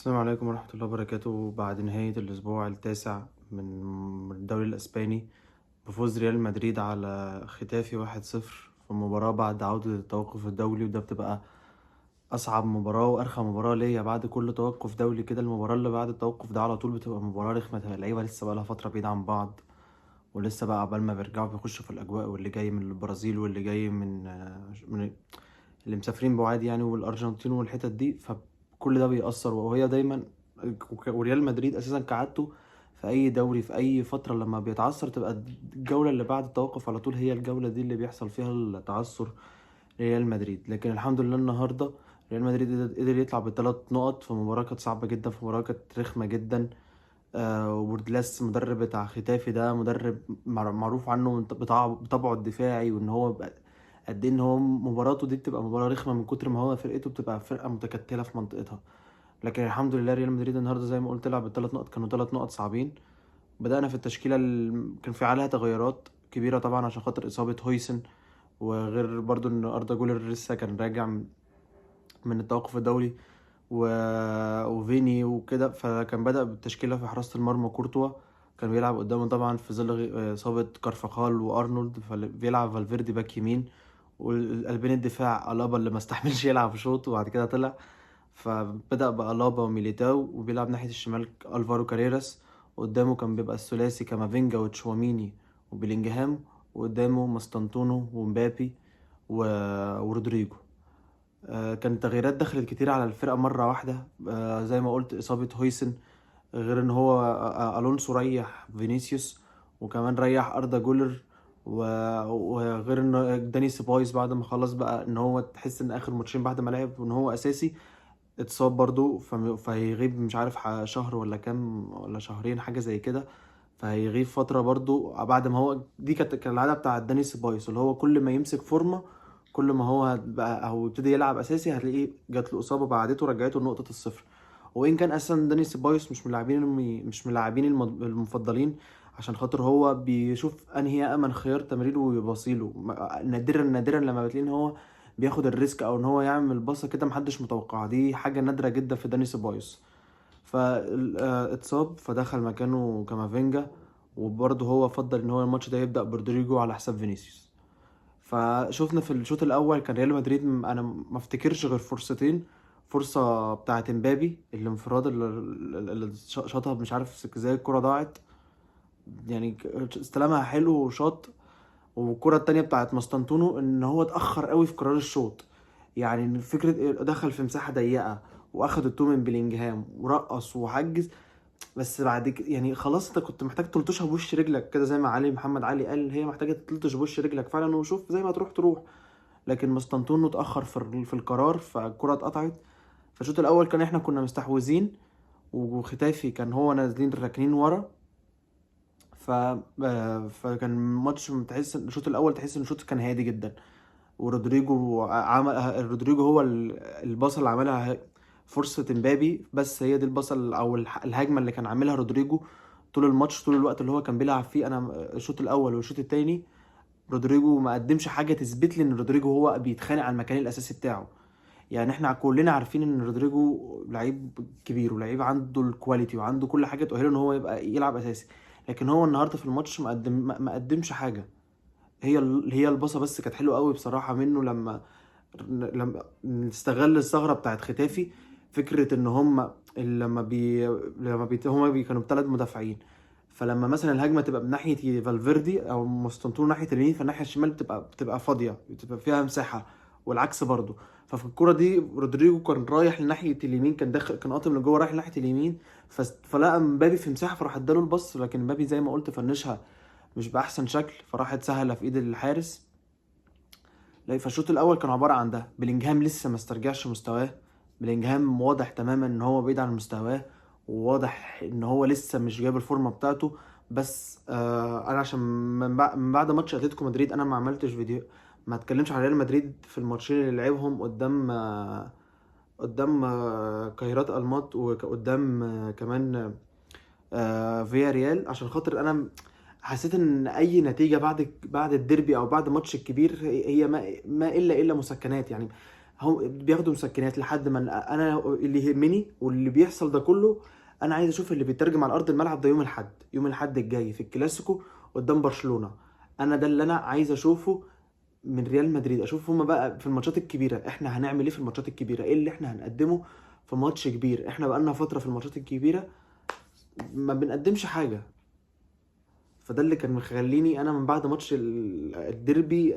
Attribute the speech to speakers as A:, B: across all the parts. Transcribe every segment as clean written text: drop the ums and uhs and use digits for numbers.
A: السلام عليكم ورحمة الله وبركاته. بعد نهاية الأسبوع التاسع من الدوري الأسباني بفوز ريال مدريد على ختافي 1-0 في مباراة بعد عودة التوقف الدولي، وده بتبقى أصعب مباراة وأرخم مباراة ليا بعد كل توقف دولي كده. المباراة اللي بعد التوقف ده على طول بتبقى مباراة رخمة، اللعيبة لسه بقالها فترة بعيدة عن بعض، ولسه بقى عقبال ما بيرجعوا بيخشوا في الأجواء، واللي جاي من البرازيل واللي جاي من اللي مسافرين بعاد يعني، والارجنتين والحتت دي، فكل ده بيأثر. وهي دايما وريال مدريد اساسا كعادته في اي دوري في اي فتره لما بيتعثر تبقى الجوله اللي بعد التوقف على طول هي الجوله دي اللي بيحصل فيها التعثر ريال مدريد. لكن الحمد لله النهارده ريال مدريد قدر يطلع بثلاث نقط في مباراه كانت صعبه جدا، في مباراه كانت رخمه جدا. ووردلاس مدرب بتاع ختافي ده مدرب معروف عنه بطبعه الدفاعي، وان هو قد ايه ان هو مباراته دي بتبقى مباراة رخمة من كتر ما هو فرقته بتبقى فرقة متكتلة في منطقتها. لكن الحمد لله ريال مدريد النهارده زي ما قلت لعب بالثلاث نقط، كانوا ثلاث نقط صعبين. بدأنا في التشكيلة كان في عليها تغيرات كبيرة طبعا عشان خاطر إصابة هويسن، وغير برضو ان أردا جولر لسه كان راجع من التوقف الدولي و... وفيني وكده، فكان بدأ بالتشكيلة في حراسة المرمى كورتوا، كان بيلعب قدامه طبعا في ظل إصابة كارفاخال وأرنولد، فبيلعب فالفيردي باك يمين، والقلبين الدفاع ألابا اللي ما استحملش يلعب شوط وبعد كده طلع، فبدأ بألابا وميليتاو، وبيلعب ناحية الشمال ألفارو كاريراس، قدامه كان بيبقى الثلاثي كامافينجا وتشواميني وبيلينجهام، وقدامه ماستانتونو ومبابي ورودريجو. كانت تغييرات دخلت كتير على الفرقة مرة واحدة. زي ما قلت إصابة هويسن، غير إن هو ألونسو ريح فينيسيوس، وكمان ريح أردا جولر، وغير إن داني سيبايوس بعد ما خلص بقى إن هو تحس إن آخر ماتشين بعد ما لعب وإن هو أساسي اتصاب برضو، فهيغيب مش عارف شهر ولا كام ولا شهرين حاجة زي كده. فهيغيب فترة برضو بعد ما هو دي كانت العادة بتاع داني سيبايوس، اللي هو كل ما يمسك فورمة كل ما هو بقى أو يبتدي يلعب أساسي هتلاقيه جات له إصابة بعدته رجعته لنقطة الصفر. وإن كان أصلا داني سيبايوس مش من اللاعبين المفضلين، عشان خاطر هو بيشوف أنهي أمن خيار تمريره ويبصيله. نادرا نادرا لما بتلاقي إن هو بياخد الريسك او ان هو يعمل بصه كده محدش متوقعها، دي حاجه نادره جدا في داني سيبايوس. فاتصاب فدخل مكانه كامافينجا، وبرضه هو فضل ان هو الماتش ده يبدا برودريجو على حساب فينيسيوس. فشوفنا في الشوط الاول كان ريال مدريد انا ما افتكرش غير فرصتين. فرصه بتاعه امبابي الانفراد اللي شاطها مش عارف ازاي الكره ضاعت، يعني استلمها حلو وشاط. والكرة التانية بتاعت ماستانتونو ان هو اتأخر قوي في قرار الشوط، يعني إن فكرة دخل في مساحة ضيقة واخد التو من بلينجهام ورقص وحجز. بس بعد يعني خلاص انت كنت محتاج تلطشها بوش رجلك كده، زي ما محمد علي قال هي محتاجة تلطش بوش رجلك فعلا، وشوف زي ما تروح تروح. لكن ماستانتونو اتأخر في القرار فالكرة اتقطعت. فالشوط الأول كان احنا كنا مستحوذين، وختافي كان هو نازلين راكنين ورا. ف فكان ماتش تحس الشوط الاول تحس ان الشوط كان هادي جدا، ورودريجو عمل رودريجو هو الباصه اللي عملها فرصه امبابي، بس هي دي الباصه او الهجمه اللي كان عاملها رودريجو طول الماتش طول الوقت اللي هو كان بيلعب فيه. انا الشوط الاول والشوط التاني رودريجو ما قدمش حاجه تثبت لي ان رودريجو هو بيتخانق على المكان الاساسي بتاعه. يعني احنا كلنا عارفين ان رودريجو لعيب كبير ولعيب عنده الكواليتي وعنده كل حاجه تؤهله ان هو يبقى يلعب اساسي، لكن هو النهارده في الماتش ما قدمش حاجه. هي الباصه بس كانت حلوه قوي بصراحه منه لما استغل الثغره بتاعت ختافي. فكره ان هم كانوا بثلاث مدافعين، فلما مثلا الهجمه تبقى من ناحيه فالفيردي او مستنطور ناحيه اليمين، فالناحيه الشمال بتبقى فاضيه، بتبقى فيها مساحه، والعكس برضو. ففي الكرة دي رودريجو كان رايح لناحية اليمين، كان داخل كان قاطم لجوه رايح لناحية اليمين، فلقى مبابي في مساحة فراح اداله البص، لكن مبابي زي ما قلت فنشها مش بأحسن شكل، فراحت سهلة في ايد الحارس. لا، فالشوط الاول كان عباره عن ده، بلينجهام لسه ما استرجعش مستواه. بلينجهام واضح تماما ان هو بعيد عن مستواه، وواضح ان هو لسه مش جايب الفورمه بتاعته. بس انا عشان من بعد ماتش اتلتيكو مدريد انا ما عملتش فيديو، ما اتكلمش على ريال مدريد في الماتشين اللي لعبهم قدام كايرات المات، وقدام كمان فيا ريال، عشان خاطر انا حسيت ان اي نتيجه بعد الديربي او بعد ماتش الكبير هي ما الا مسكنات يعني. هم بياخدوا مسكنات لحد ما انا اللي يهمني واللي بيحصل ده كله. انا عايز اشوف اللي بيترجم على ارض الملعب ده يوم الاحد الجاي في الكلاسيكو قدام برشلونة. انا ده اللي انا عايز اشوفه من ريال مدريد. اشوف هما بقى في الماتشات الكبيره احنا هنعمل ايه، في الماتشات الكبيره ايه اللي احنا هنقدمه في ماتش كبير. احنا بقالنا فتره في الماتشات الكبيره ما بنقدمش حاجه. فده اللي كان مخليني انا من بعد ماتش الديربي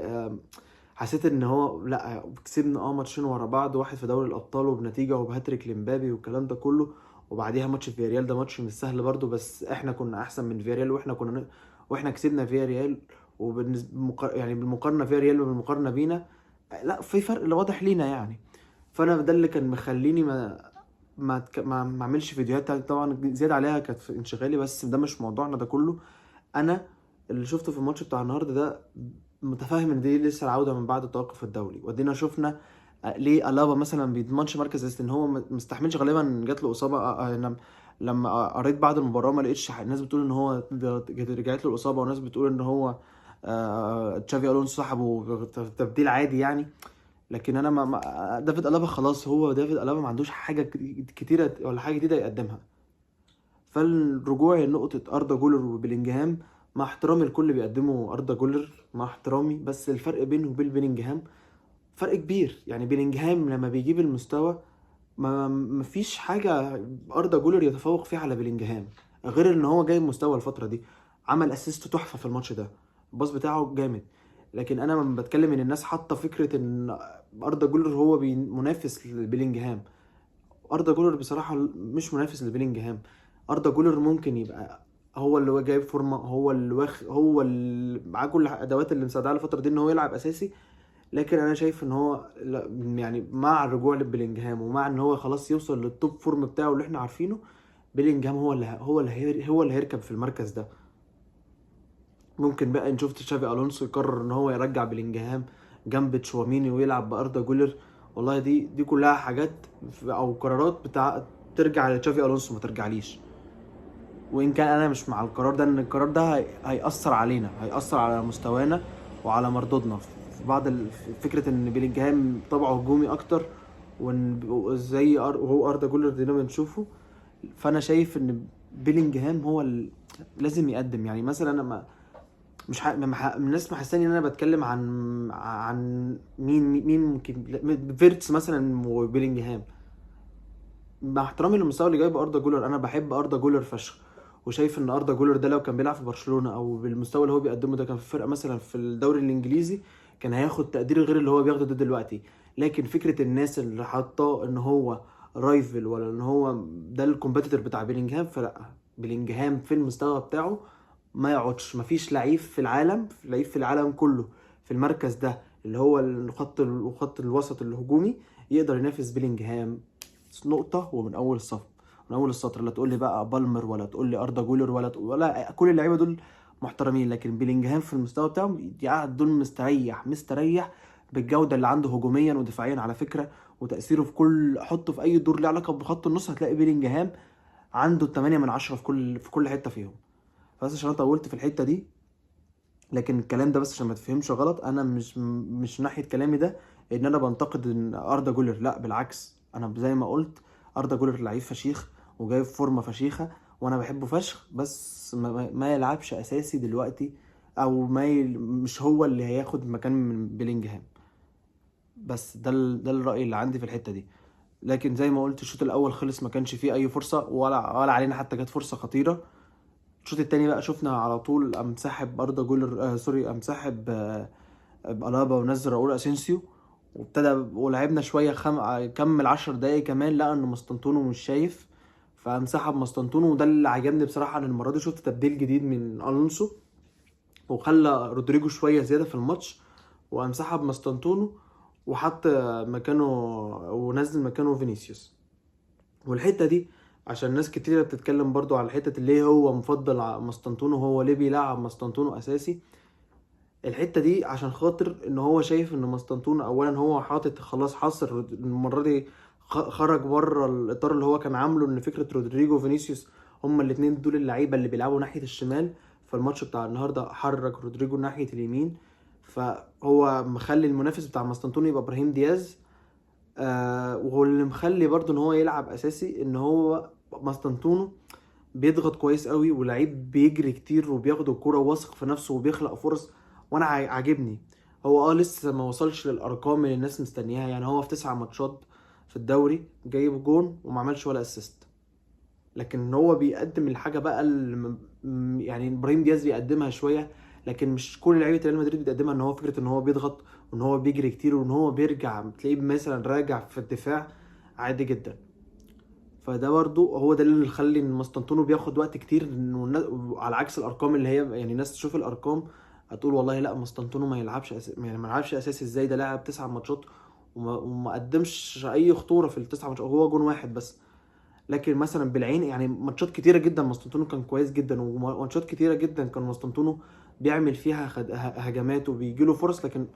A: حسيت ان هو لا، كسبنا ماتشين ورا بعض، واحد في دوري الابطال وبنتيجه وبهاتريك لمبابي والكلام ده كله، وبعديها ماتش فياريال ده ماتش مش سهل برضو، بس احنا كنا احسن من فياريال واحنا كسبنا فياريال. يعني بالمقارنه فياريال وبالمقارنه بينا لا، في فرق واضح لينا يعني. فانا ده اللي كان مخليني ما اعملش فيديوهات طبعا زياده عليها، كانت في انشغالي، بس ده مش موضوعنا ده كله. انا اللي شفته في الماتش بتاع النهارده ده متفاهم ان دي لسه العوده من بعد التوقف الدولي، ودينا شفنا ليه الابا مثلا بيضمنش مركز اساسي، ان هو مستحملش، غالبا جات له اصابه. لما قريت بعد المباراه ما لقيتش الناس بتقول ان هو رجعت له الاصابه، وناس بتقول ان هو تشافي الونسو سحبه تبديل عادي يعني. لكن انا دافيد الابا خلاص، هو دافيد الابا ما عندوش حاجه كتيره ولا حاجه جديده يقدمها. فالرجوع لنقطة أردا جولر وبيلينجهام، مع احترامي الكل بيقدموا أردا جولر مع احترامي، بس الفرق بينه وبين بيلينجهام فرق كبير. يعني بيلينجهام لما بيجيب المستوى ما فيش حاجة أردا جولر يتفوق فيها على بيلينجهام، غير ان هو جايب مستوى الفترة دي. عمل اسيست تحفة في الماتش ده، الباص بتاعه جامد. لكن انا لما بتكلم ان الناس حاطة فكرة ان أردا جولر هو منافس لبيلينجهام، اردا جولر بصراحه مش منافس لبيلينجهام. اردا جولر ممكن يبقى هو اللي هو جايب فورمه، هو اللي معاه كل الادوات اللي مساعده على الفتره دي ان هو يلعب اساسي. لكن انا شايف ان هو لا، يعني مع الرجوع لبيلينجهام ومع ان هو خلاص يوصل للتوب فورم بتاعه اللي احنا عارفينه، بيلينجهام هو اللي هيركب في المركز ده. ممكن بقى نشوف تشافي الونسو يقرر ان هو يرجع بلينجهام جنب تشواميني ويلعب باردا جولر. والله دي كلها حاجات او قرارات ترجع لتشافي الونسو، ما ترجعليش. وان كان انا مش مع القرار ده، ان القرار ده هيأثر علينا، هيأثر على مستوانا وعلى مردودنا في فكره ان بيلينجهام طبعه هجومي اكتر، وهو اردا جولر دي بنشوفه. فانا شايف ان بيلينجهام هو لازم يقدم. يعني مثلا انا مش الناس محساني ان انا بتكلم عن مين ممكن فيرتس مثلا وبيلينجهام. مع احترامي للمستوى اللي جايبه اردا جولر، انا بحب اردا جولر فشخ، وشايف ان اردا جولر ده لو كان بيلعب في برشلونة او بالمستوى اللي هو بيقدمه ده، كان في فرقه مثلا في الدوري الانجليزي، كان هياخد تقدير غير اللي هو بياخده ده دلوقتي. لكن فكره الناس اللي حاطاه ان هو رايفل، ولا ان هو ده الكومبيتيتور بتاع بيلينجهام، فلا، بيلينجهام في المستوى بتاعه ما يقعدش. مفيش لعيب في العالم كله في المركز ده اللي هو خط الوسط الهجومي يقدر ينافس بيلينجهام نقطة. ومن أول الصف، من أول السطر، لا تقول لي بقى بالمر ولا تقول لي أردا جولر ولا كل اللعيبة دول محترمين، لكن بيلينجهام في المستوى بتاعهم يقعد دول مستريح بالجودة اللي عنده هجوميا ودفاعيا على فكرة، وتأثيره في حطه في أي دور له علاقة بخط النص، هتلاقي بيلينجهام عنده 8 من 10 في كل حتة فيهم. بس عشان انا طولت في الحته دي، لكن الكلام ده بس عشان ما تفهمش غلط، انا مش ناحيه كلامي ده ان انا بنتقد ان اردا جولر، لا بالعكس، انا زي ما قلت اردا جولر لعيب فشيخ وجايب فورمه فشيخه وانا بحبه فشخ، بس ما يلعبش اساسي دلوقتي، او مش هو اللي هياخد مكان من بيلينجهام. بس ده الرأي اللي عندي في الحته دي. لكن زي ما قلت الشوط الاول خلص ما كانش فيه اي فرصه، ولا علينا حتى جت فرصه خطيره. الشوط التاني بقى شفنا على طول قام ساحب اردا جولر، سوري، قام ساحب الابا ونزل راؤول اسينسيو، ولعبنا شويه كمل 10 دقايق كمان، لقى ان مستنتونو مش شايف، فقام سحب مستنتونو. وده اللي عجبني بصراحه، ان المره دي شفت تبديل جديد من الونسو، وخلى رودريجو شويه زياده في الماتش، وقام سحب مستنتونو وحط مكانه، ونزل مكانه فينيسيوس. والحته دي عشان ناس كتيرة بتتكلم برضو على الحتة اللي هو مفضل مستنتونو، هو ليه بيلعب مستنتونو اساسي. الحتة دي عشان خاطر ان هو شايف ان مستنتونو اولا هو حاطط خلاص حصر المرة دي، خرج بره الاطار اللي هو كان عامله، ان فكرة رودريجو وفينيسيوس هما الاتنين دول اللعيبة اللي بيلعبوا ناحية الشمال. فالماتش بتاع النهاردة حرك رودريجو ناحية اليمين، فهو مخلي المنافس بتاع مستنتونو يبقى ابراهيم دياز. وهو اللي مخلي برضو ان هو يلعب اساسي ان هو ماستنتونو بيضغط كويس قوي، ولعيب بيجري كتير وبياخد الكرة واثق في نفسه وبيخلق فرص، وانا عاجبني. هو لسه ما وصلش للارقام اللي الناس مستنياها، يعني هو في 9 ماتشات في الدوري جايب جون وما عملش ولا اسيست، لكن هو بيقدم الحاجه بقى يعني ابراهيم دياز بيقدمها شويه، لكن مش كل لعيبه ريال مدريد بتقدمها. ان هو فكره ان هو بيضغط وان هو بيجري كتير وان هو بيرجع، تلاقيه مثلا راجع في الدفاع عادي جدا. فده برضو هو ده اللي يخلي ان مستنتونو بياخد وقت كتير، على عكس الارقام اللي هي يعني الناس تشوف الارقام هتقول والله لا مستنتونو ما يلعبش يعني ما يلعبش اساسي ازاي، ده لاعب 9 ماتشات وما قدمش اي خطوره في ال9 ماتشات، هو جون واحد بس. لكن مثلا بالعين يعني ماتشات كتيره جدا مستنتونو كان كويس جدا، وماتشات كتيره جدا كان مستنتونو بيعمل فيها هجمات وبيجي له فرص، لكن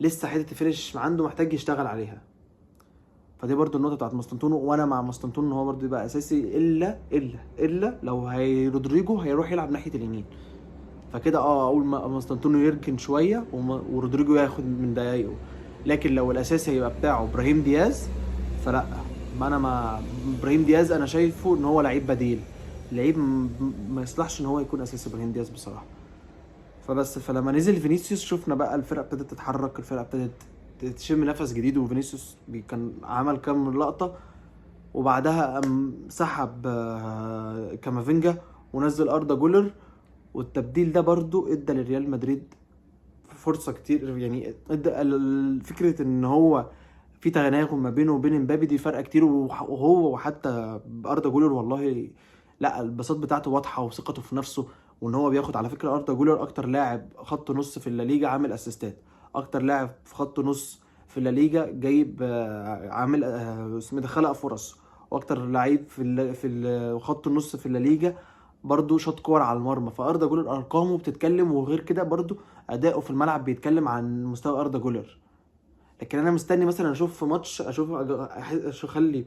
A: لسه حته الفينش عنده محتاج يشتغل عليها. فدي برضو النقطه بتاعت مستنتونو، وانا مع مستنتونو ان هو برضو يبقى اساسي، الا لو رودريجو هيروح يلعب ناحيه اليمين، فكده اقول مستنتونو يركن شويه ورودريجو ياخد من دقايقه. لكن لو الاساسي هيبقى بتاعه ابراهيم دياز فلا. ما انا مع ابراهيم دياز، انا شايفه ان هو لعيب بديل، لعيب ما يصلحش ان هو يكون اساسي ابراهيم دياز بصراحه. فلما نزل فينيسيوس شفنا بقى الفرقه ابتدت تتحرك، الفرقه ابتدت تشم نفس جديد، وفينيسيوس كان عمل كام لقطه وبعدها قام سحب كامافينجا ونزل اردا جولر، والتبديل ده برضو ادى لريال مدريد فرصه كتير، يعني ادى فكره ان هو في تناغم ما بينه وبين امبابي، دي فرقه كتير. وهو وحتى اردا جولر والله لا البساط بتاعته واضحه وثقته في نفسه، وان هو بياخد على فكره اردا جولر اكتر لاعب خط نص في الليجا عامل اسيستات، اكتر لاعب في خط نص في الليجا جايب عامل اسمه ده خلق فرص، واكتر لعيب في خط النص في الليجا برضو شاط كور على المرمى. فاردا جولر ارقامه بتتكلم، وغير كده برضو اداؤه في الملعب بيتكلم عن مستوى اردا جولر. لكن انا مستني مثلا اشوف في ماتش، اخلي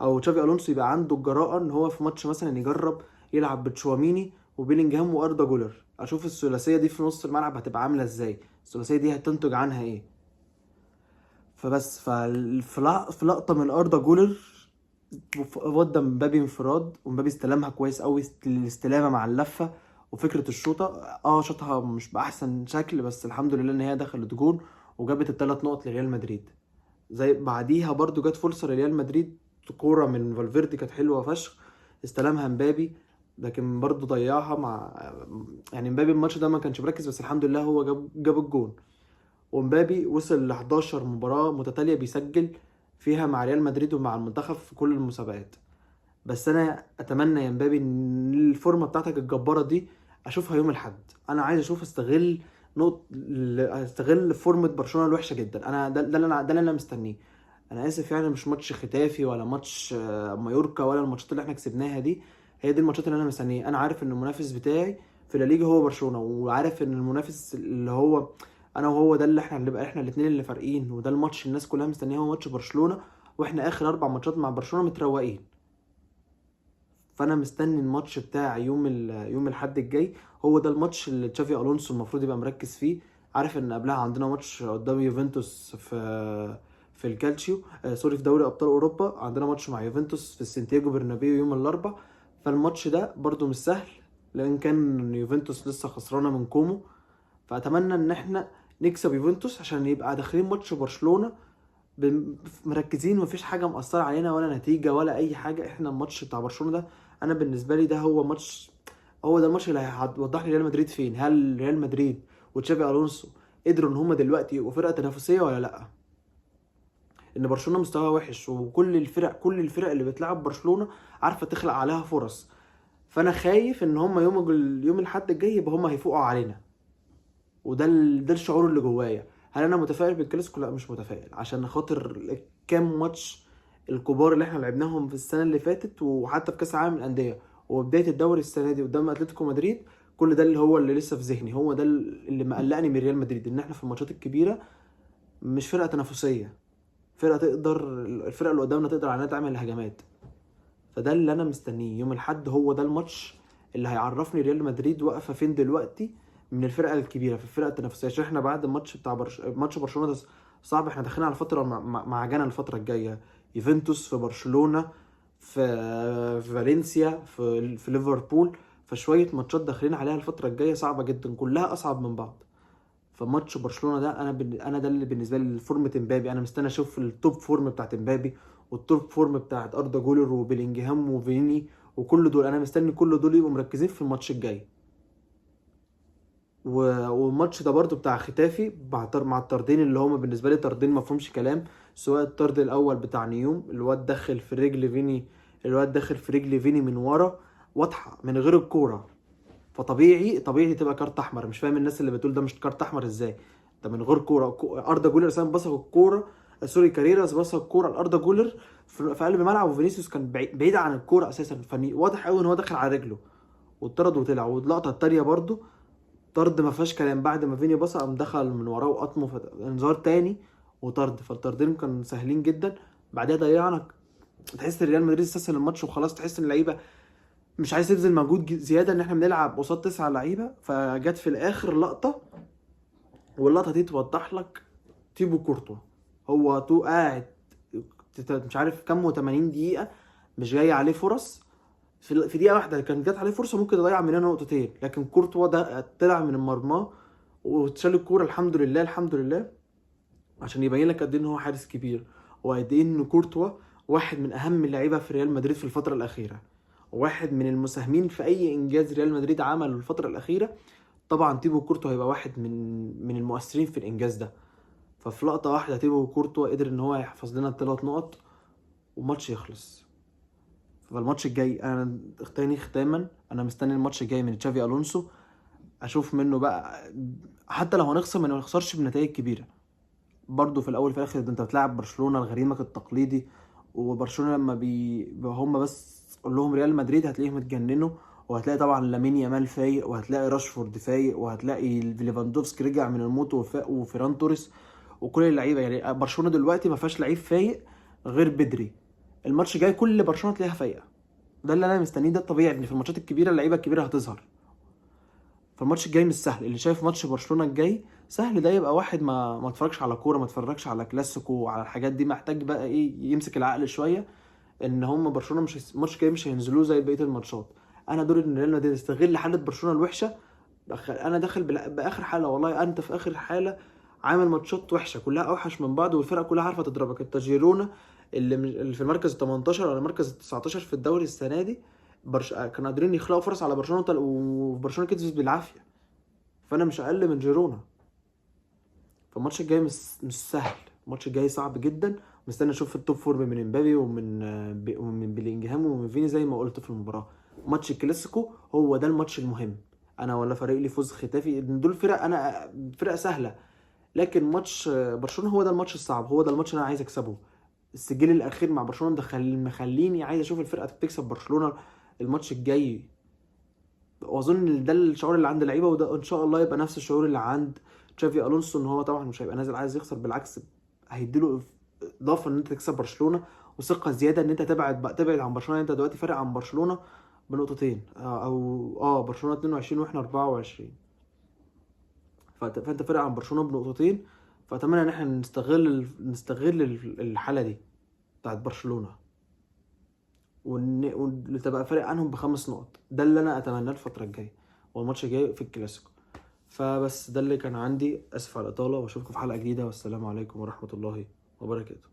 A: او تشافي الونسو يبقى عنده الجراءه ان هو في ماتش مثلا يجرب يلعب بتشواميني وبيلينجهام واردا جولر، اشوف الثلاثيه دي في نص الملعب هتبقى عامله ازاي، الثلاثيه دي هتنتج عنها ايه. في لقطه من اردا جولر ودى مبابي انفراد، ومبابي استلمها كويس قوي، الاستلامه مع اللفه وفكره الشوطه، شاطها مش باحسن شكل بس الحمد لله ان هي دخلت جون وجابت ال3 نقط لريال مدريد. زي بعديها برضو جت فرصه لريال مدريد، كوره من فالفيردي كانت حلوه فشخ، استلمها مبابي لكن برضو ضيعها مع يعني مبابي الماتش ده ما كانش مركز، بس الحمد لله هو جاب الجون. ومبابي وصل ل 11 مباراة متتالية بيسجل فيها مع ريال مدريد ومع المنتخب في كل المسابقات. بس انا اتمنى يا مبابي ان الفورمه بتاعتك الجباره دي اشوفها يوم الاحد. انا عايز اشوف استغل فورمه برشلونه الوحشه جدا. انا ده اللي انا مستنيه. انا اسف يعني مش ماتش ختافي ولا ماتش مايوركا ولا الماتشات اللي احنا كسبناها دي، هي دي الماتشات اللي انا مستنيه. انا عارف ان المنافس بتاعي في لا ليجا هو برشلونه، وعارف ان المنافس اللي هو انا وهو ده اللي احنا هنبقى احنا الاثنين اللي فارقين، وده الماتش الناس كلها مستنيه هو ماتش برشلونه، واحنا اخر 4 ماتشات مع برشلونه متروقين. فانا مستني الماتش بتاع يوم الاحد الجاي، هو ده الماتش اللي تشافي الونسو المفروض يبقى مركز فيه. عارف ان قبلها عندنا ماتش قدام يوفنتوس في الكالتشيو سوري في دوري ابطال اوروبا، عندنا ماتش مع يوفنتوس في السانتياغو برنابيو يوم الاربعاء. فالماتش ده برضو مش سهل لان كان يوفنتوس لسه خسرانه من كومو، فاتمنى ان احنا نكسب يوفنتوس عشان يبقى داخلين ماتش برشلونه مركزين، ومفيش حاجه مأثره علينا ولا نتيجه ولا اي حاجه. احنا الماتش بتاع برشلونه ده انا بالنسبه لي ده هو ده الماتش اللي هيوضح لي ريال مدريد فين، هل ريال مدريد وتشافي الونسو قدروا ان هم دلوقتي يبقوا فرقه تنافسيه ولا لا. ان برشلونه مستواها وحش، كل الفرق اللي بتلعب برشلونه عارفه تخلق عليها فرص، فانا خايف ان هم يوم الاحد الجاي يبقى هم هيفوقوا علينا، ده الشعور اللي جوايا. هل انا متفائل بالكلاسيكو؟ لا مش متفائل، عشان خاطر كام ماتش الكبار اللي احنا لعبناهم في السنه اللي فاتت وحتى في كاس العالم للانديه وبدايه الدوري السنه دي قدام اتلتيكو مدريد، كل ده اللي لسه في ذهني، هو ده اللي مقلقني من ريال مدريد، ان احنا في الماتشات الكبيره مش فرقه تنافسيه، الفرقه اللي قدامنا تقدر علينا تعمل هجمات. فده اللي انا مستنيه يوم الاحد، هو ده الماتش اللي هيعرفني ريال مدريد واقفه فين دلوقتي من الفرقه الكبيره في الفرقه التنافسيه. عشان احنا بعد الماتش بتاع ماتش برشلونه ده صعب. احنا داخلين على فتره معجنه الفتره الجايه، يوفنتوس، في برشلونه، في فالنسيا، في ليفربول. فشويه ماتشات داخلين عليها الفتره الجايه صعبه جدا، كلها اصعب من بعض. فماتش برشلونه ده انا ده اللي بالنسبه لي فورمه امبابي. انا مستني اشوف التوب فورم بتاعت امبابي، والتوب فورم بتاعت اردا جولر وبيلينجهام وفيني وكل دول. انا مستني كل دول يبقوا مركزين في الماتش الجاي. والماتش ده برضو بتاع ختافي مع الطردين اللي هما بالنسبه لي طردين ما فيهمش كلام. سواء الطرد الاول بتاع نيوم، الواد دخل في رجل فيني، من ورا واضحه من غير الكوره. فطبيعي تبقى كارت احمر. مش فاهم الناس اللي بتقول ده مش كارت احمر ازاي، ده من غير كوره. اردا جولر اساسا بصق الكوره، سوري كاريراس بصق الكوره لاردا جولر في قلب ملعب، وفينيسيوس كان بعيد عن الكوره اساسا. فواضح قوي ان هو داخل على رجله واتطرد وطلع. واللقطه التانيه برضو طرد ما فيهاش كلام، بعد ما فيني بص قام دخل من وراه وقطمه، انذار تاني وطرد. فالطردين كانوا سهلين جدا. بعدها ضيعنا. تحس ان ريال مدريد استسهل الماتش وخلاص. تحس ان اللعيبه مش عايز تبذل مجهود زياده، ان احنا بنلعب قصاد 9 لعيبه. فجت في الاخر لقطه، واللقطه دي توضح لك تيبو كورتوا. هو تو قاعد مش عارف كام و80 دقيقه مش جاي عليه فرص. في دقيقه واحده كان جات عليه فرصه ممكن يضيع مننا نقطتين، لكن كورتوا ده طلع من المرمى وتشال الكوره. الحمد لله الحمد لله، عشان يبين لك قد ايه ان هو حارس كبير، وقد ايه ان كورتوا واحد من اهم اللعيبه في ريال مدريد في الفتره الاخيره، واحد من المساهمين في اي انجاز ريال مدريد عمله الفتره الاخيره. طبعا تيبو كورتوا هيبقى واحد من المؤثرين في الانجاز ده. ففي لقطه واحده تيبو كورتوا قدر ان هو يحفظ لنا ال3 نقط وماتش يخلص. فالماتش الجاي انا ختاما انا مستني الماتش الجاي من تشافي الونسو، اشوف منه بقى. حتى لو هنخسر ما نخسرش بنتائج كبيره. برضو في الاول في الاخر ده انت بتلعب برشلونه الغريمك التقليدي. وبرشلونه لما هم بس قول لهم ريال مدريد هتلاقيهم اتجننوا. وهتلاقي طبعا لامين يامال فايق، وهتلاقي راشفورد فايق، وهتلاقي ليفاندوفسكي رجع من الموت وفاق، وفيران توريس، وكل اللعيبه. يعني برشلونه دلوقتي ما فيهاش لعيب فايق غير بدري. الماتش جاي كل برشلونه تلاقيها فايقه. ده اللي انا مستنيه. ده الطبيعي ان في الماتشات الكبيره اللعيبه الكبيره هتظهر. فالماتش الجاي مش سهل. اللي شايف ماتش برشلونة الجاي سهل ده يبقى واحد ما اتفرجش على كورة، ما اتفرجش على كلاسيكو وعلى الحاجات دي. محتاج بقى ايه يمسك العقل شوية، ان هم برشلونة مش الماتش الجاي مش هينزلوه زي بقية الماتشات. انا دوري ان ريال مدريد يستغل حالة برشلونة الوحشة. انا داخل باخر حالة، والله انت في اخر حالة عامل ماتشات وحشة كلها اوحش من بعض، والفرقة كلها عارفة تضربك. انت جيرونا اللي في المركز ال 18 ولا المركز ال 19 في الدوري السنة دي، كانوا قادرين يخلقوا فرص على برشلونة، وبرشلونة كسبت بالعافية. فانا مش اقل من جيرونا. فالماتش الجاي مش سهل، الماتش الجاي صعب جدا. مستني اشوف التوب فورم من امبابي ومن بيلينجهام ومن فيني زي ما قلت في المباراه. ماتش الكلاسيكو هو ده الماتش المهم. انا ولا فارق لي فوز ختافي، ان دول فرق انا فرقه سهله. لكن ماتش برشلونه هو ده الماتش الصعب، هو ده الماتش اللي انا عايز اكسبه. السجل الاخير مع برشلونه مخليني عايز اشوف الفرقه تكسب برشلونه الماتش الجاي. واظن ان ده الشعور اللي عند اللعيبه، وده ان شاء الله يبقى نفس الشعور اللي عند تشافي الونسو. ان هو طبعا مش هيبقى نازل عايز يخسر، بالعكس هيديله اضافه ان انت تكسب برشلونه، وثقه زياده ان انت تبعد عن برشلونه. انت دلوقتي فارق عن برشلونه بنقطتين، برشلونه 22 واحنا 24. فانت فارق عن برشلونه بنقطتين. فاتمنى ان احنا نستغل الحاله دي بتاعت برشلونه، وتبقى فارق عنهم ب5 نقط. ده اللي انا اتمناه الفتره الجايه، والماتش الجاي في الكلاسيكو. فبس ده اللي كان عندي. اسف على الاطاله، واشوفكم في حلقه جديده، والسلام عليكم ورحمه الله وبركاته.